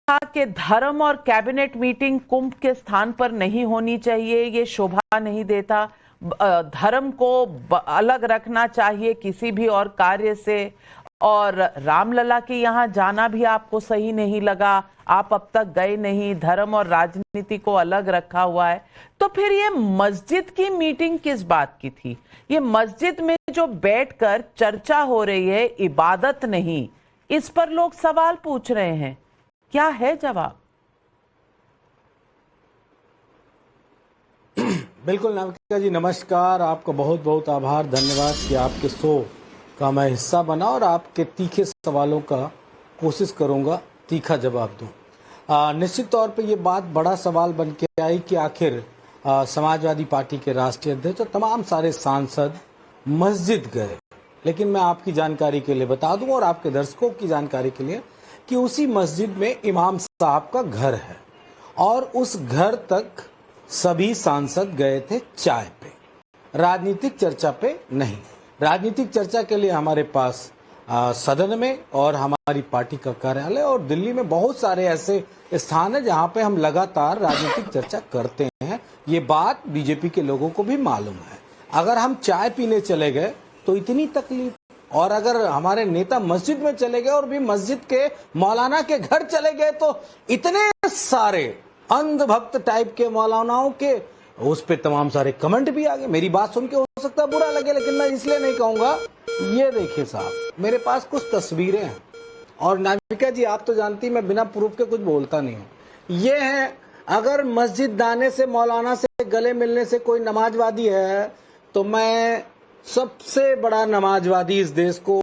कि धर्म और कैबिनेट मीटिंग कुंभ के स्थान पर नहीं होनी चाहिए, ये शोभा नहीं देता। धर्म को अलग रखना चाहिए किसी भी और कार्य से। और रामलला के यहाँ जाना भी आपको सही नहीं लगा, आप अब तक गए नहीं, धर्म और राजनीति को अलग रखा हुआ है। तो फिर ये मस्जिद की मीटिंग किस बात की थी? ये मस्जिद में जो बैठकर चर्चा हो रही है, इबादत नहीं, इस पर लोग सवाल पूछ रहे हैं। क्या है जवाब? बिल्कुल नाविका जी, नमस्कार। आपका बहुत बहुत आभार, धन्यवाद कि आपके शो का मैं हिस्सा बना और आपके तीखे सवालों का कोशिश करूंगा तीखा जवाब दूं। निश्चित तौर पे ये बात बड़ा सवाल बन के आई कि आखिर समाजवादी पार्टी के राष्ट्रीय अध्यक्ष और तमाम सारे सांसद मस्जिद गए। लेकिन मैं आपकी जानकारी के लिए बता दूं और आपके दर्शकों की जानकारी के लिए कि उसी मस्जिद में इमाम साहब का घर है और उस घर तक सभी सांसद गए थे चाय पे, राजनीतिक चर्चा पे नहीं। राजनीतिक चर्चा के लिए हमारे पास सदन में और हमारी पार्टी का कार्यालय और दिल्ली में बहुत सारे ऐसे स्थान है जहां पे हम लगातार राजनीतिक चर्चा करते हैं। ये बात बीजेपी के लोगों को भी मालूम है। अगर हम चाय पीने चले गए तो इतनी तकलीफ, और अगर हमारे नेता मस्जिद में चले गए और भी मस्जिद के मौलाना के घर चले गए तो इतने सारे अंधभक्त टाइप के मौलानाओं के उस पे तमाम सारे कमेंट भी आ गए। मेरी बात सुन के हो सकता है बुरा लगे, लेकिन मैं इसलिए नहीं कहूंगा। ये देखिए साहब, मेरे पास कुछ तस्वीरें हैं और नाविका जी आप तो जानती, मैं बिना प्रूफ के कुछ बोलता नहीं हूं। ये है, अगर मस्जिद दाने से मौलाना से गले मिलने से कोई नमाजवादी है तो मैं सबसे बड़ा नमाजवादी इस देश को,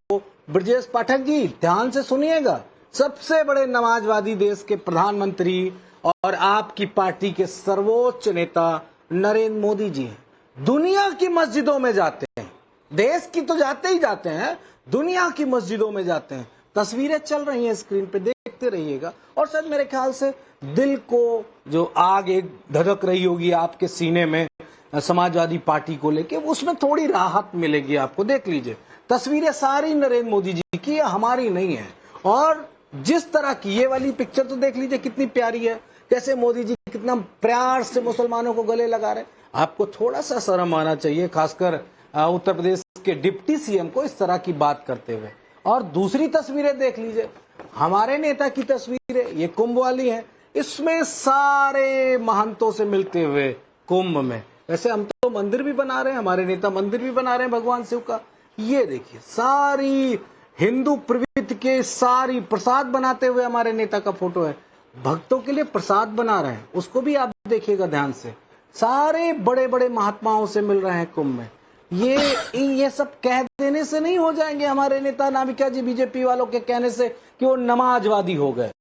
ब्रजेश पाठक जी ध्यान से सुनिएगा, सबसे बड़े नमाजवादी देश के प्रधानमंत्री और आपकी पार्टी के सर्वोच्च नेता नरेंद्र मोदी जी हैं। दुनिया की मस्जिदों में जाते हैं, देश की तो जाते ही जाते हैं, दुनिया की मस्जिदों में जाते हैं। तस्वीरें चल रही हैं स्क्रीन पे, देखते रहिएगा। और शायद मेरे ख्याल से दिल को जो आग एक धधक रही होगी आपके सीने में समाजवादी पार्टी को लेके, उसमें थोड़ी राहत मिलेगी आपको। देख लीजिए तस्वीरें सारी नरेंद्र मोदी जी की, हमारी नहीं है। और जिस तरह की ये वाली पिक्चर तो देख लीजिए कितनी प्यारी है, कैसे मोदी जी कितना प्यार से मुसलमानों को गले लगा रहे। आपको थोड़ा सा शर्म आना चाहिए, खासकर उत्तर प्रदेश के डिप्टी सीएम को इस तरह की बात करते हुए। और दूसरी तस्वीरें देख लीजिए, हमारे नेता की तस्वीरें, ये कुंभ वाली है, इसमें सारे महंतों से मिलते हुए कुंभ में। वैसे हम तो मंदिर भी बना रहे हैं, हमारे नेता मंदिर भी बना रहे हैं भगवान शिव का। ये देखिए सारी हिंदू प्रवृत्ति के सारी प्रसाद बनाते हुए हमारे नेता का फोटो है। भक्तों के लिए प्रसाद बना रहे हैं, उसको भी आप देखिएगा ध्यान से। सारे बड़े बड़े महात्माओं से मिल रहे हैं कुंभ में। ये सब कह देने से नहीं हो जाएंगे हमारे नेता नाविका जी, बीजेपी वालों के कहने से कि वो नमाजवादी हो गए।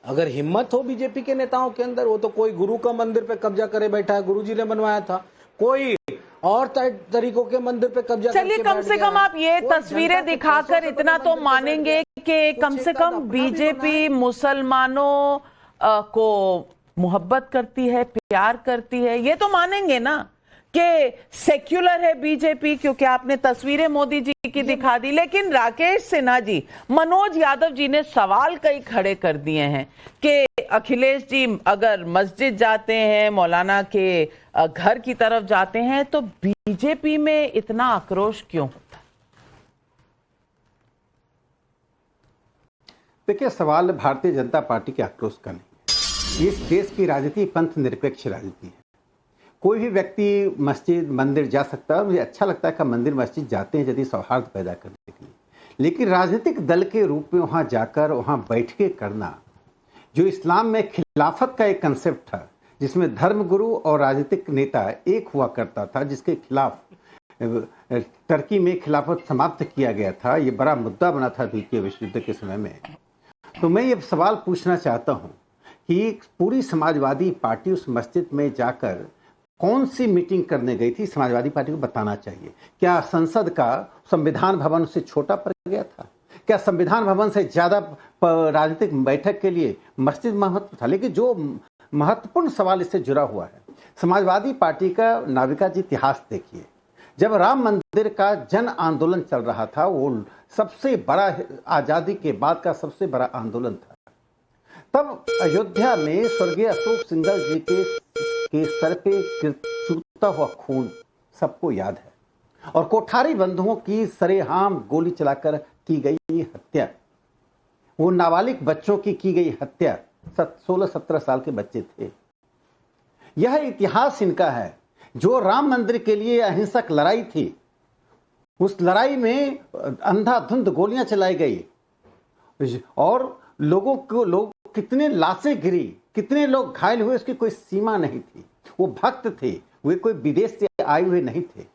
अगर हिम्मत हो बीजेपी के नेताओं के अंदर, वो तो कोई गुरु का मंदिर पे कब्जा करे बैठा है, गुरुजी ने बनवाया था, कोई और तरीकों के मंदिर पे कब्जा। चलिए कम से कम आप ये तस्वीरें दिखाकर इतना तो मानेंगे कि कम से कम बीजेपी मुसलमानों को मोहब्बत करती है, प्यार करती है, ये तो मानेंगे ना कि सेक्युलर है बीजेपी, क्योंकि आपने तस्वीरें मोदी जी की दिखा दी। लेकिन राकेश सिन्हा जी, मनोज यादव जी ने सवाल कई खड़े कर दिए हैं कि अखिलेश जी अगर मस्जिद जाते हैं, मौलाना के घर की तरफ जाते हैं, तो बीजेपी में इतना आक्रोश क्यों होता है? देखिए, सवाल भारतीय जनता पार्टी के आक्रोश का नहीं है। इस देश की राजनीति पंथ निरपेक्ष राजनीति है। कोई भी व्यक्ति मस्जिद मंदिर जा सकता है। मुझे अच्छा लगता है कि मंदिर मस्जिद जाते हैं यदि सौहार्द पैदा करने के लिए, लेकिन राजनीतिक दल के रूप में वहाँ जाकर वहाँ बैठके करना, जो इस्लाम में खिलाफत का एक कंसेप्ट था जिसमें धर्मगुरु और राजनीतिक नेता एक हुआ करता था, जिसके खिलाफ टर्की में खिलाफत समाप्त किया गया था, ये बड़ा मुद्दा बना था द्वितीय विश्व युद्ध के समय में। तो मैं ये सवाल पूछना चाहता हूँ कि पूरी समाजवादी पार्टी उस मस्जिद में जाकर कौन सी मीटिंग करने गई थी, समाजवादी पार्टी को बताना चाहिए। क्या संसद का संविधान भवन से छोटा पड़ गया था? क्या संविधान भवन से ज़्यादा राजनीतिक बैठक के लिए मस्जिद महत्व था? लेकिन जो महत्वपूर्ण सवाल इससे जुड़ा हुआ है, समाजवादी पार्टी का नाविका जी इतिहास देखिए। जब राम मंदिर का जन आंदोलन चल रहा था, वो सबसे बड़ा आज़ादी के बाद का सबसे बड़ा आंदोलन था। तब अयोध्या में स्वर्गीय अशोक सिंघल जी के सर पे चूता हुआ खून सबको याद है, और कोठारी बंधुओं की सरेआम गोली चलाकर की गई हत्या, वो नाबालिग बच्चों की गई हत्या, 16-17 साल के बच्चे थे। यह इतिहास इनका है। जो राम मंदिर के लिए अहिंसक लड़ाई थी, उस लड़ाई में अंधाधुंध गोलियां चलाई गई और लोग कितने लाशें गिरी, कितने लोग घायल हुए, उसकी कोई सीमा नहीं थी। वो भक्त थे, वे कोई विदेश से आए हुए नहीं थे,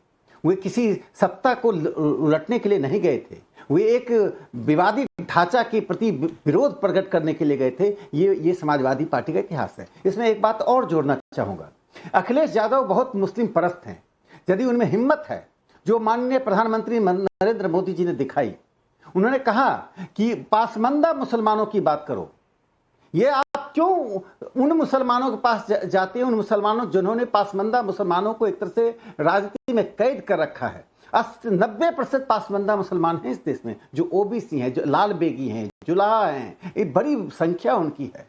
वे किसी सत्ता को उलटने के लिए नहीं गए थे, वे एक विवादी ढांचा के प्रति विरोध प्रकट करने के लिए गए थे। ये समाजवादी पार्टी का इतिहास है। इसमें एक बात और जोड़ना चाहूंगा, अखिलेश यादव बहुत मुस्लिम परस्त हैं। यदि उनमें हिम्मत है जो माननीय प्रधानमंत्री नरेंद्र मोदी जी ने दिखाई, उन्होंने कहा कि पासमंदा मुसलमानों की बात करो, ये आप क्यों उन मुसलमानों के पास जाते हैं, उन मुसलमानों जिन्होंने पासमंदा मुसलमानों को एक तरह से राजनीति में कैद कर रखा है। 90% पासमंदा मुसलमान हैं इस देश में, जो ओबीसी हैं, जो लाल बेगी हैं, जुलाहा हैं, एक बड़ी संख्या उनकी है।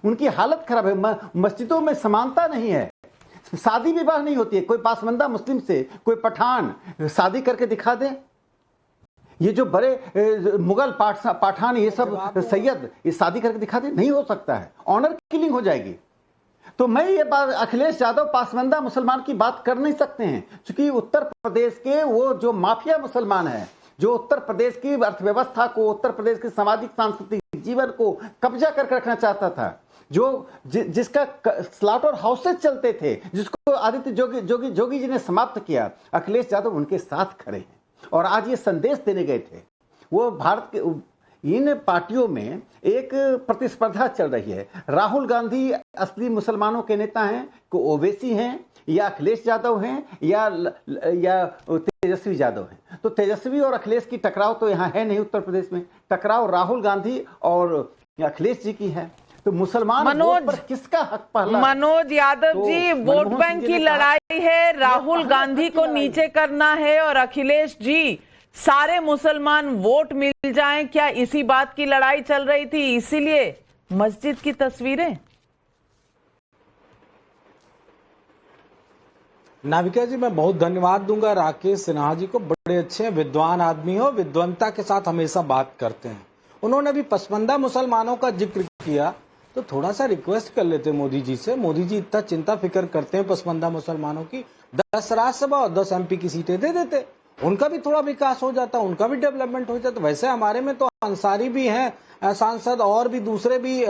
उनकी हालत खराब है, मस्जिदों में समानता नहीं है, शादी विवाह नहीं होती है। कोई पासमंदा मुस्लिम से कोई पठान शादी करके दिखा दे, ये जो बड़े मुगल पठान ये सब सैयद ये शादी करके दिखा दे, नहीं हो सकता है, ऑनर किलिंग हो जाएगी। तो मैं ये बात, अखिलेश यादव पासमंदा मुसलमान की बात कर नहीं सकते हैं, क्योंकि उत्तर प्रदेश के वो जो माफिया मुसलमान है, जो उत्तर प्रदेश की अर्थव्यवस्था को, उत्तर प्रदेश के सामाजिक सांस्कृतिक जीवन को कब्जा करके रखना चाहता था, जिसका स्लॉटर हाउसेज चलते थे, जिसको आदित्य जोगी जी ने समाप्त किया, अखिलेश यादव उनके साथ खड़े हैं। और आज ये संदेश देने गए थे। वो भारत के इन पार्टियों में एक प्रतिस्पर्धा चल रही है। राहुल गांधी असली मुसलमानों के नेता हैं कि ओवैसी हैं, या अखिलेश यादव हैं, या तेजस्वी यादव हैं। तो तेजस्वी और अखिलेश की टकराव तो यहाँ है नहीं उत्तर प्रदेश में, टकराव राहुल गांधी और अखिलेश जी की है। तो मुसलमान वोट पर किसका हक पहला? मनोज यादव तो जी, वोट बैंक की लड़ाई है, राहुल गांधी को नीचे करना है और अखिलेश जी सारे मुसलमान वोट मिल जाएं, क्या इसी बात की लड़ाई चल रही थी? इसीलिए मस्जिद की तस्वीरें। नाविका जी, मैं बहुत धन्यवाद दूंगा राकेश सिन्हा जी को, बड़े अच्छे विद्वान आदमी हो, विद्वंता के साथ हमेशा बात करते हैं। उन्होंने भी पसमंदा मुसलमानों का जिक्र किया, तो थोड़ा सा रिक्वेस्ट कर लेते मोदी जी से। मोदी जी इतना चिंता फिक्र करते हैं पसमंदा मुसलमानों की, 10 राज्यसभा और 10 MP की सीटें दे देते, उनका भी थोड़ा विकास हो जाता, उनका भी डेवलपमेंट हो जाता। वैसे हमारे में तो अंसारी भी हैं सांसद, और भी दूसरे भी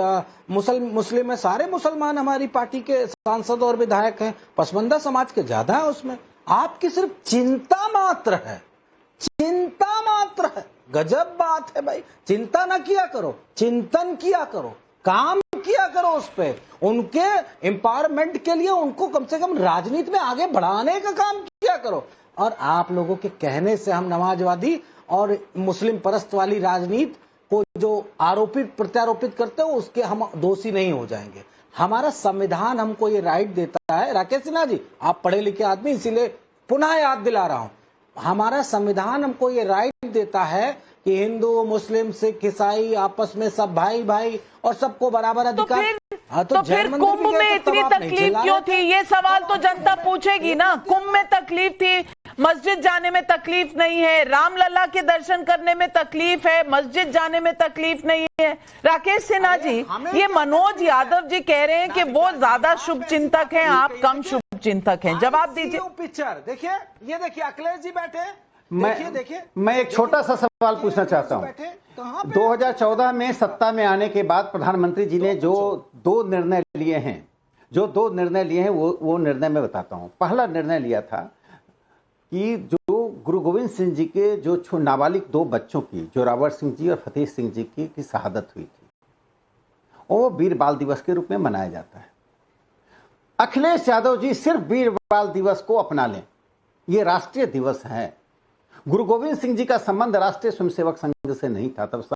मुस्लिम है, सारे मुसलमान हमारी पार्टी के सांसद और विधायक हैं, पसमंदा समाज के ज्यादा है उसमें। आपकी सिर्फ चिंता मात्र है, चिंता मात्र है। गजब बात है भाई, चिंता ना किया करो, चिंतन किया करो, काम किया करो उस पे, उनके एम्पावरमेंट के लिए उनको कम से कम राजनीति में आगे बढ़ाने का काम किया करो। और आप लोगों के कहने से हम नमाजवादी और मुस्लिम परस्त वाली राजनीति को जो आरोपित प्रत्यारोपित करते हो उसके हम दोषी नहीं हो जाएंगे। हमारा संविधान हमको ये राइट देता है। राकेश सिन्हा जी, आप पढ़े लिखे आदमी, इसीलिए पुनः याद दिला रहा हूं, हमारा संविधान हमको ये राइट देता है कि हिंदू, मुस्लिम, सिख, ईसाई आपस में सब भाई भाई और सबको बराबर अधिकार। तो फिर कुंभ में इतनी तकलीफ क्यों थी? ये सवाल तो जनता पूछेगी ना। कुंभ में तकलीफ थी, मस्जिद जाने में तकलीफ नहीं है, रामलला के दर्शन करने में तकलीफ है, मस्जिद जाने में तकलीफ नहीं है। राकेश सिन्हा जी, ये मनोज यादव जी कह रहे हैं कि वो ज्यादा शुभ चिंतक हैं, आप कम शुभ चिंतक हैं, जवाब दीजिए। पिक्चर देखिए, ये देखिए अखिलेश जी बैठे, मैं एक छोटा सा सवाल पूछना चाहता हूं। 2014 में सत्ता में आने के बाद प्रधानमंत्री जी ने जो दो निर्णय लिए हैं, वो निर्णय मैं बताता हूं। पहला निर्णय लिया था कि जो गुरु गोविंद सिंह जी के जो नाबालिग 2 बच्चों की, जोरावर सिंह जी और फतेह सिंह जी की शहादत हुई थी, वो वीर बाल दिवस के रूप में मनाया जाता है। अखिलेश यादव जी सिर्फ वीर बाल दिवस को अपना लें, ये राष्ट्रीय दिवस है। गुरु गोविंद सिंह जी का संबंध राष्ट्रीय स्वयंसेवक संघ से नहीं था, तब